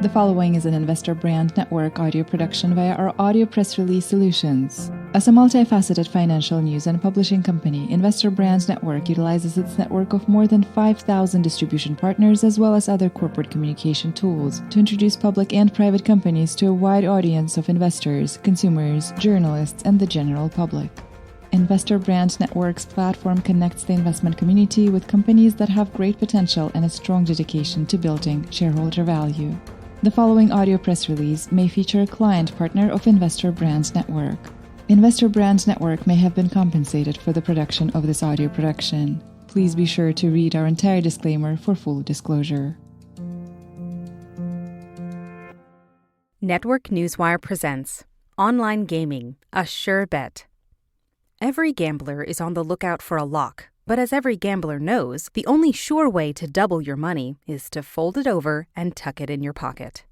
The following is an Investor Brand Network audio production via our audio press release solutions. As a multifaceted financial news and publishing company, Investor Brand Network utilizes its network of more than 5,000 distribution partners as well as other corporate communication tools to introduce public and private companies to a wide audience of investors, consumers, journalists, and the general public. Investor Brand Network's platform connects the investment community with companies that have great potential and a strong dedication to building shareholder value. The following audio press release may feature a client partner of Investor Brand Network. Investor Brand Network may have been compensated for the production of this audio production. Please be sure to read our entire disclaimer for full disclosure. Network Newswire presents Online Gaming, a Sure Bet. Every gambler is on the lookout for a lock, but as every gambler knows, the only sure way to double your money is to fold it over and tuck it in your pocket.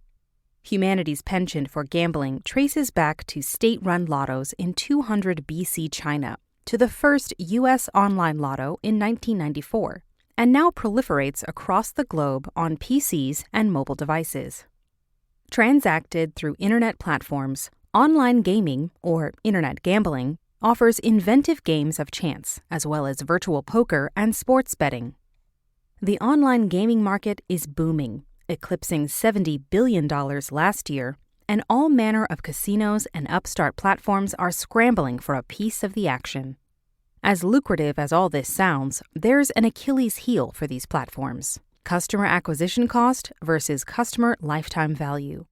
Humanity's penchant for gambling traces back to state-run lottos in 200 BC China, to the first U.S. online lotto in 1994, and now proliferates across the globe on PCs and mobile devices. Transacted through internet platforms, online gaming, or internet gambling, offers inventive games of chance, as well as virtual poker and sports betting. The online gaming market is booming, eclipsing $70 billion last year, and all manner of casinos and upstart platforms are scrambling for a piece of the action. As lucrative as all this sounds, there's an Achilles heel for these platforms: customer acquisition cost versus customer lifetime value.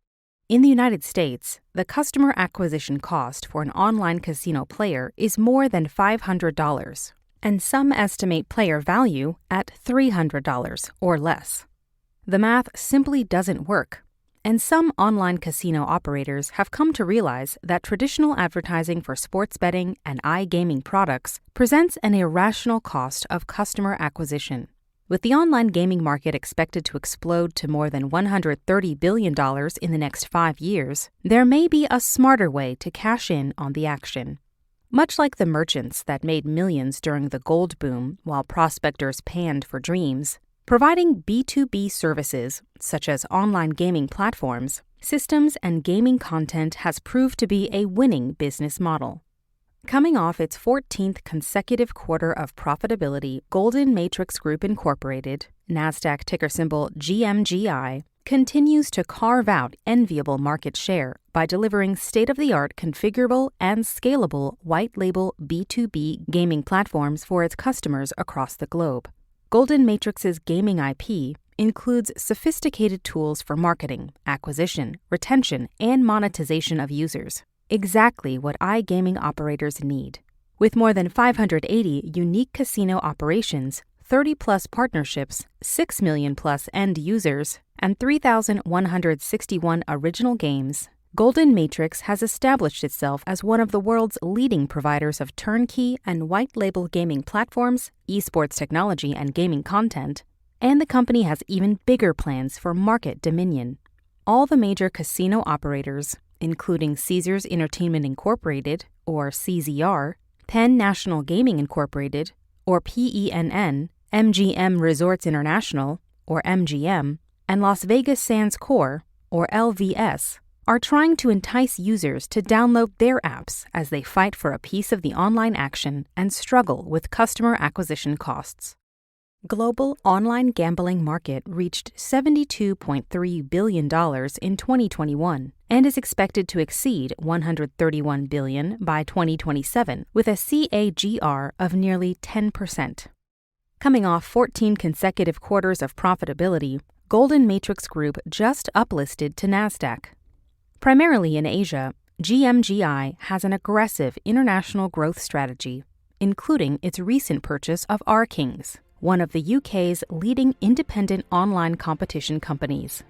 In the United States, the customer acquisition cost for an online casino player is more than $500, and some estimate player value at $300 or less. The math simply doesn't work, and some online casino operators have come to realize that traditional advertising for sports betting and iGaming products presents an irrational cost of customer acquisition. With the online gaming market expected to explode to more than $130 billion in the next 5 years, there may be a smarter way to cash in on the action. Much like the merchants that made millions during the gold boom while prospectors panned for dreams, providing B2B services, such as online gaming platforms, systems, and gaming content has proved to be a winning business model. Coming off its 14th consecutive quarter of profitability, Golden Matrix Group Incorporated, NASDAQ ticker symbol GMGI, continues to carve out enviable market share by delivering state-of-the-art configurable and scalable white-label B2B gaming platforms for its customers across the globe. Golden Matrix's gaming IP includes sophisticated tools for marketing, acquisition, retention, and monetization of users. Exactly what iGaming operators need. With more than 580 unique casino operations, 30-plus partnerships, 6 million-plus end users, and 3,161 original games, Golden Matrix has established itself as one of the world's leading providers of turnkey and white-label gaming platforms, esports technology, and gaming content, and the company has even bigger plans for market dominion. All the major casino operators, including Caesars Entertainment Incorporated, or CZR, Penn National Gaming Incorporated, or PENN, MGM Resorts International, or MGM, and Las Vegas Sands Corp., or LVS, are trying to entice users to download their apps as they fight for a piece of the online action and struggle with customer acquisition costs. Global online gambling market reached $72.3 billion in 2021 and is expected to exceed $131 billion by 2027 with a CAGR of nearly 10%. Coming off 14 consecutive quarters of profitability, Golden Matrix Group just uplisted to NASDAQ. Primarily in Asia, GMGI has an aggressive international growth strategy, including its recent purchase of RKings, one of the UK's leading independent online competition companies.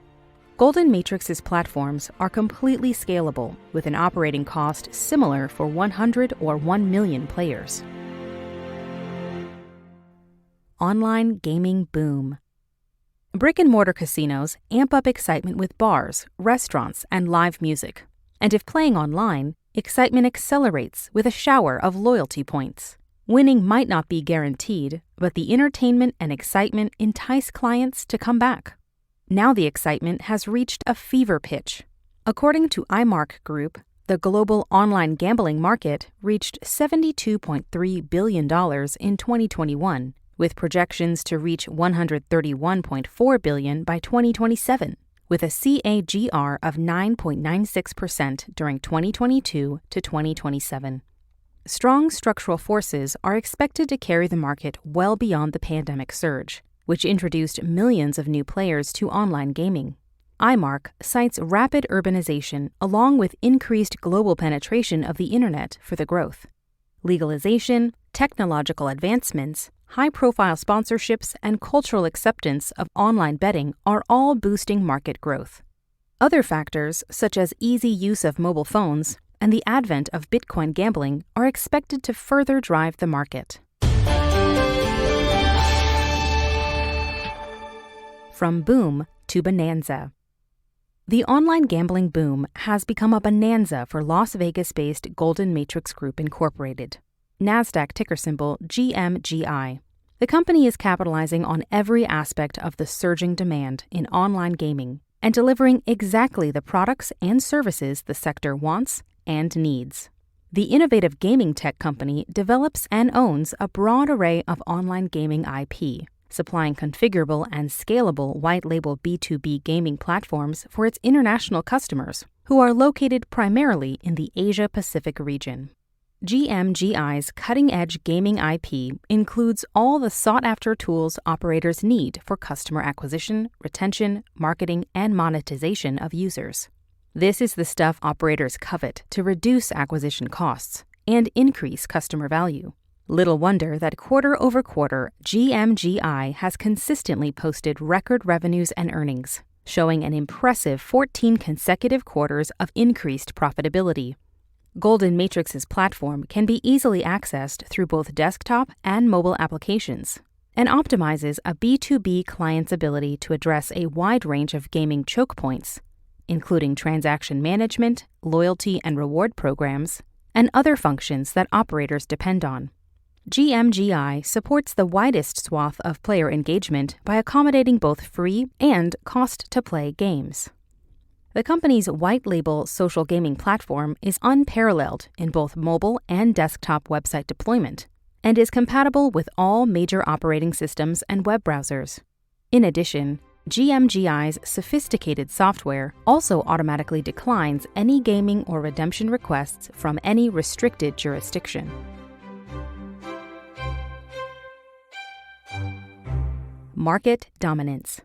Golden Matrix's platforms are completely scalable, with an operating cost similar for 100 or 1 million players. Online gaming boom. Brick-and-mortar casinos amp up excitement with bars, restaurants, and live music. And if playing online, excitement accelerates with a shower of loyalty points. Winning might not be guaranteed, but the entertainment and excitement entice clients to come back. Now the excitement has reached a fever pitch. According to iMark Group, the global online gambling market reached $72.3 billion in 2021, with projections to reach $131.4 billion by 2027, with a CAGR of 9.96% during 2022 to 2027. Strong structural forces are expected to carry the market well beyond the pandemic surge, which introduced millions of new players to online gaming. iMark cites rapid urbanization along with increased global penetration of the internet for the growth. Legalization, technological advancements, high-profile sponsorships, and cultural acceptance of online betting are all boosting market growth. Other factors, such as easy use of mobile phones and the advent of Bitcoin gambling, are expected to further drive the market. From boom to bonanza. The online gambling boom has become a bonanza for Las Vegas-based Golden Matrix Group Incorporated, NASDAQ ticker symbol GMGI. The company is capitalizing on every aspect of the surging demand in online gaming and delivering exactly the products and services the sector wants and needs. The innovative gaming tech company develops and owns a broad array of online gaming IP, supplying configurable and scalable white-label B2B gaming platforms for its international customers, who are located primarily in the Asia-Pacific region. GMGI's cutting-edge gaming IP includes all the sought-after tools operators need for customer acquisition, retention, marketing, and monetization of users. This is the stuff operators covet to reduce acquisition costs and increase customer value. Little wonder that quarter over quarter, GMGI has consistently posted record revenues and earnings, showing an impressive 14 consecutive quarters of increased profitability. Golden Matrix's platform can be easily accessed through both desktop and mobile applications and optimizes a B2B client's ability to address a wide range of gaming choke points, including transaction management, loyalty and reward programs, and other functions that operators depend on. GMGI supports the widest swath of player engagement by accommodating both free and cost-to-play games. The company's white-label social gaming platform is unparalleled in both mobile and desktop website deployment and is compatible with all major operating systems and web browsers. In addition, GMGI's sophisticated software also automatically declines any gaming or redemption requests from any restricted jurisdiction. Market dominance.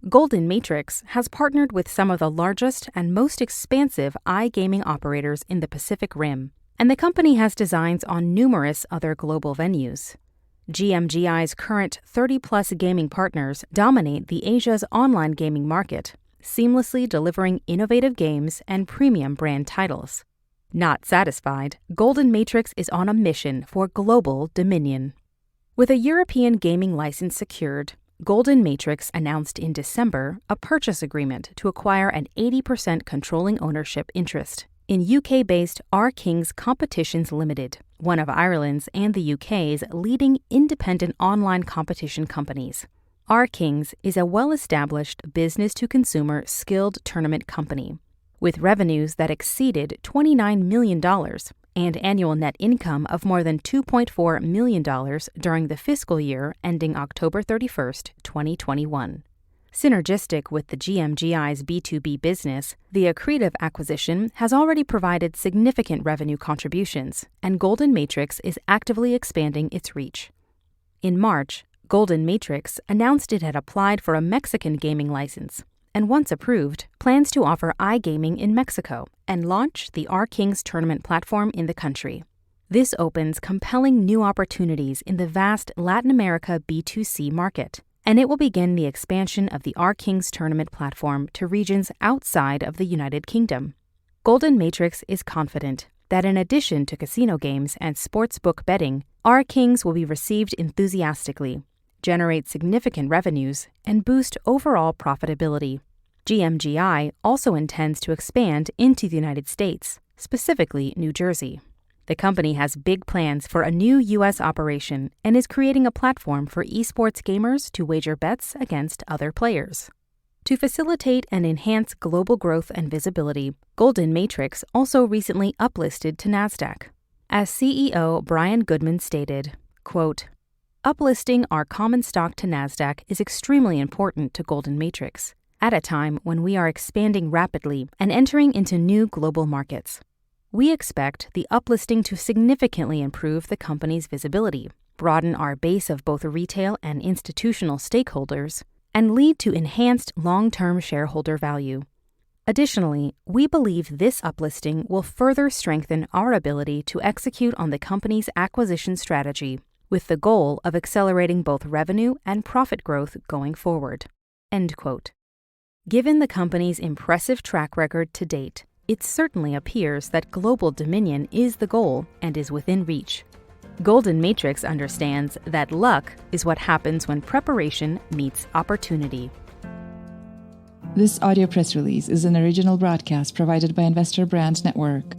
Golden Matrix has partnered with some of the largest and most expansive iGaming operators in the Pacific Rim, and the company has designs on numerous other global venues. GMGI's current 30-plus gaming partners dominate the Asia's online gaming market, seamlessly delivering innovative games and premium brand titles. Not satisfied, Golden Matrix is on a mission for global dominion. With a European gaming license secured, Golden Matrix announced in December a purchase agreement to acquire an 80% controlling ownership interest in UK-based R Kings Competitions Limited, one of Ireland's and the UK's leading independent online competition companies. R Kings is a well-established business-to-consumer skilled tournament company, with revenues that exceeded $29 million and annual net income of more than $2.4 million during the fiscal year ending October 31st, 2021. Synergistic with the GMGI's B2B business, the accretive acquisition has already provided significant revenue contributions, and Golden Matrix is actively expanding its reach. In March, Golden Matrix announced it had applied for a Mexican gaming license, and once approved, plans to offer iGaming in Mexico and launch the R Kings tournament platform in the country. This opens compelling new opportunities in the vast Latin America B2C market, and it will begin the expansion of the R Kings tournament platform to regions outside of the United Kingdom. Golden Matrix is confident that in addition to casino games and sportsbook betting, R Kings will be received enthusiastically, generate significant revenues, and boost overall profitability. GMGI also intends to expand into the United States, specifically New Jersey. The company has big plans for a new U.S. operation and is creating a platform for esports gamers to wager bets against other players. To facilitate and enhance global growth and visibility, Golden Matrix also recently uplisted to NASDAQ. As CEO Brian Goodman stated, quote, "Uplisting our common stock to NASDAQ is extremely important to Golden Matrix, at a time when we are expanding rapidly and entering into new global markets. We expect the uplisting to significantly improve the company's visibility, broaden our base of both retail and institutional stakeholders, and lead to enhanced long-term shareholder value. Additionally, we believe this uplisting will further strengthen our ability to execute on the company's acquisition strategy, with the goal of accelerating both revenue and profit growth going forward." End quote. Given the company's impressive track record to date, it certainly appears that global dominion is the goal and is within reach. Golden Matrix understands that luck is what happens when preparation meets opportunity. This audio press release is an original broadcast provided by Investor Brand Network,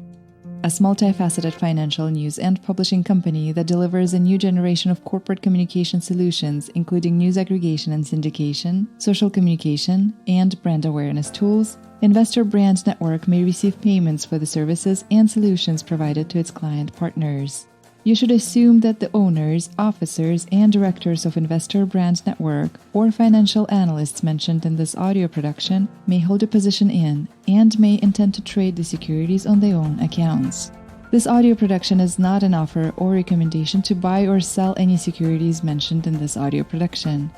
a multifaceted financial news and publishing company that delivers a new generation of corporate communication solutions, including news aggregation and syndication, social communication, and brand awareness tools. Investor Brand Network may receive payments for the services and solutions provided to its client partners. You should assume that the owners, officers, and directors of Investor Brand Network or financial analysts mentioned in this audio production may hold a position in and may intend to trade the securities on their own accounts. This audio production is not an offer or recommendation to buy or sell any securities mentioned in this audio production.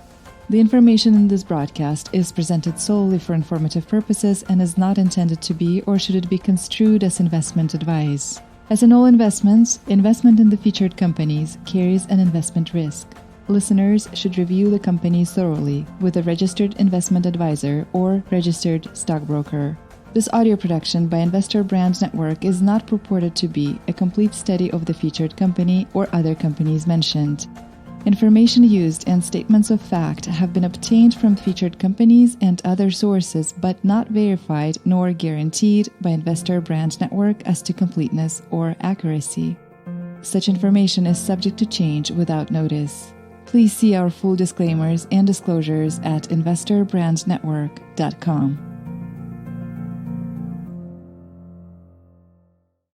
The information in this broadcast is presented solely for informative purposes and is not intended to be or should it be construed as investment advice. As in all investments, investment in the featured companies carries an investment risk. Listeners should review the companies thoroughly with a registered investment advisor or registered stockbroker. This audio production by Investor Brand Network is not purported to be a complete study of the featured company or other companies mentioned. Information used and statements of fact have been obtained from featured companies and other sources but not verified nor guaranteed by Investor Brand Network as to completeness or accuracy. Such information is subject to change without notice. Please see our full disclaimers and disclosures at investorbrandnetwork.com.